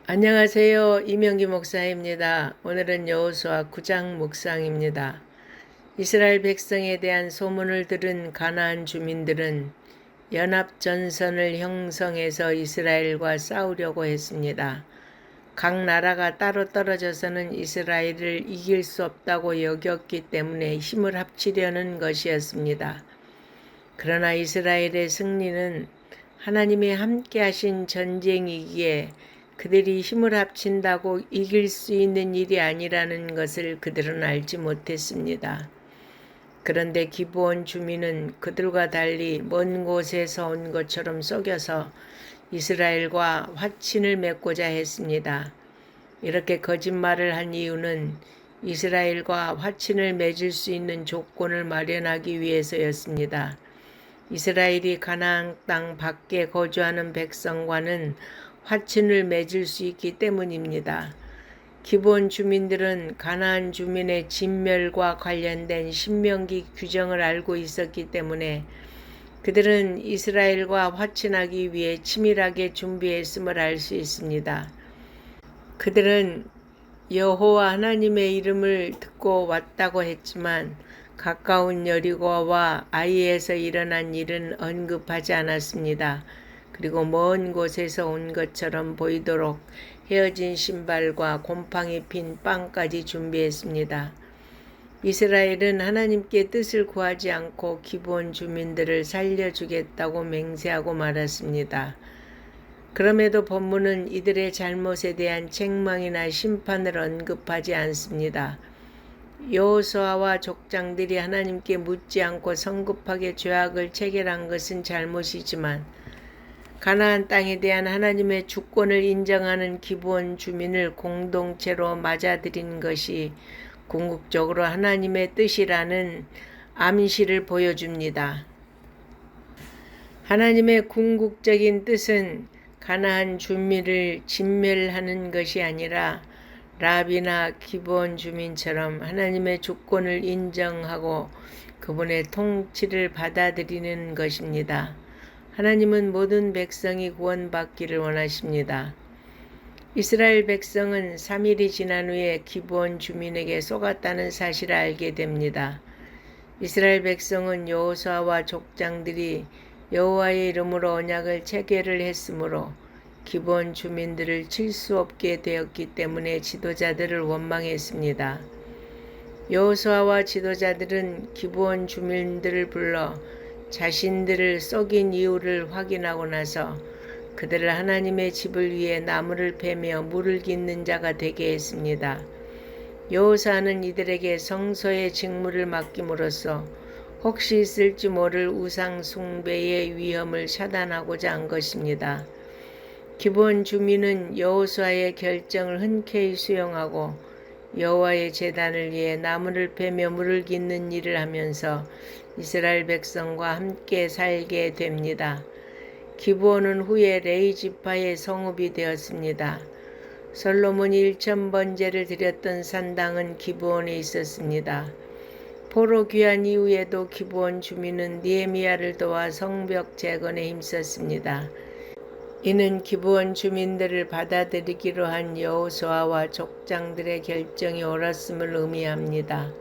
안녕하세요. 이명기 목사입니다. 오늘은 여호수아 9장 묵상입니다. 이스라엘 백성에 대한 소문을 들은 가나안 주민들은 연합전선을 형성해서 이스라엘과 싸우려고 했습니다. 각 나라가 따로 떨어져서는 이스라엘을 이길 수 없다고 여겼기 때문에 힘을 합치려는 것이었습니다. 그러나 이스라엘의 승리는 하나님이 함께 하신 전쟁이기에 그들이 힘을 합친다고 이길 수 있는 일이 아니라는 것을 그들은 알지 못했습니다. 그런데 기브온 주민은 그들과 달리 먼 곳에서 온 것처럼 속여서 이스라엘과 화친을 맺고자 했습니다. 이렇게 거짓말을 한 이유는 이스라엘과 화친을 맺을 수 있는 조건을 마련하기 위해서였습니다. 이스라엘이 가나안 땅 밖에 거주하는 백성과는 화친을 맺을 수 있기 때문입니다. 기브온 주민들은 가나안 주민의 진멸과 관련된 신명기 규정을 알고 있었기 때문에 그들은 이스라엘과 화친하기 위해 치밀하게 준비했음을 알 수 있습니다. 그들은 여호와 하나님의 이름을 듣고 왔다고 했지만 가까운 여리고와 아이에서 일어난 일은 언급하지 않았습니다. 그리고 먼 곳에서 온 것처럼 보이도록 헤어진 신발과 곰팡이 핀 빵까지 준비했습니다. 이스라엘은 하나님께 뜻을 구하지 않고 기브온 주민들을 살려주겠다고 맹세하고 말았습니다. 그럼에도 본문은 이들의 잘못에 대한 책망이나 심판을 언급하지 않습니다. 여호수아와 족장들이 하나님께 묻지 않고 성급하게 죄악을 체결한 것은 잘못이지만 가나안 땅에 대한 하나님의 주권을 인정하는 기브온 주민을 공동체로 맞아들인 것이 궁극적으로 하나님의 뜻이라는 암시를 보여줍니다. 하나님의 궁극적인 뜻은 가나안 주민을 진멸하는 것이 아니라 라비나 기브온 주민처럼 하나님의 주권을 인정하고 그분의 통치를 받아들이는 것입니다. 하나님은 모든 백성이 구원받기를 원하십니다. 이스라엘 백성은 3일이 지난 후에 기브온 주민에게 속았다는 사실을 알게 됩니다. 이스라엘 백성은 여호수아와 족장들이 여호와의 이름으로 언약을 체결을 했으므로 기브온 주민들을 칠 수 없게 되었기 때문에 지도자들을 원망했습니다. 여호수아와 지도자들은 기브온 주민들을 불러 자신들을 속인 이유를 확인하고 나서 그들을 하나님의 집을 위해 나무를 패며 물을 깃는 자가 되게 했습니다. 여호수아는 이들에게 성소의 직무를 맡김으로써 혹시 있을지 모를 우상 숭배의 위험을 차단하고자 한 것입니다. 기브온 주민은 여호수아의 결정을 흔쾌히 수용하고 여호와의 제단을 위해 나무를 패며 물을 깃는 일을 하면서 이스라엘 백성과 함께 살게 됩니다. 기브온은 후에 레위 지파의 성읍이 되었습니다. 솔로몬이 1000번제를 드렸던 산당은 기브온에 있었습니다. 포로 귀환 이후에도 기브온 주민은 느헤미야를 도와 성벽 재건에 힘썼습니다. 이는 기브온 주민들을 받아들이기로 한 여호수아와 족장들의 결정이 옳았음을 의미합니다.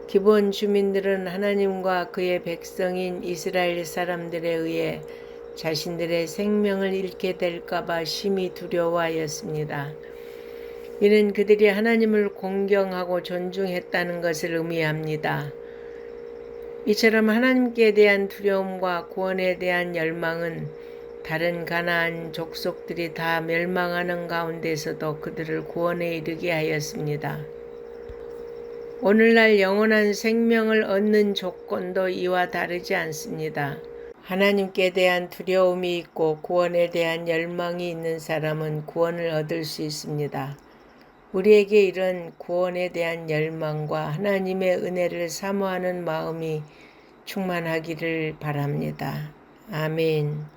기브온 주민들은 하나님과 그의 백성인 이스라엘 사람들에 의해 자신들의 생명을 잃게 될까봐 심히 두려워하였습니다. 이는 그들이 하나님을 공경하고 존중했다는 것을 의미합니다. 이처럼 하나님께 대한 두려움과 구원에 대한 열망은 다른 가나안 족속들이 다 멸망하는 가운데서도 그들을 구원에 이르게 하였습니다. 오늘날 영원한 생명을 얻는 조건도 이와 다르지 않습니다. 하나님께 대한 두려움이 있고 구원에 대한 열망이 있는 사람은 구원을 얻을 수 있습니다. 우리에게 이런 구원에 대한 열망과 하나님의 은혜를 사모하는 마음이 충만하기를 바랍니다. 아멘.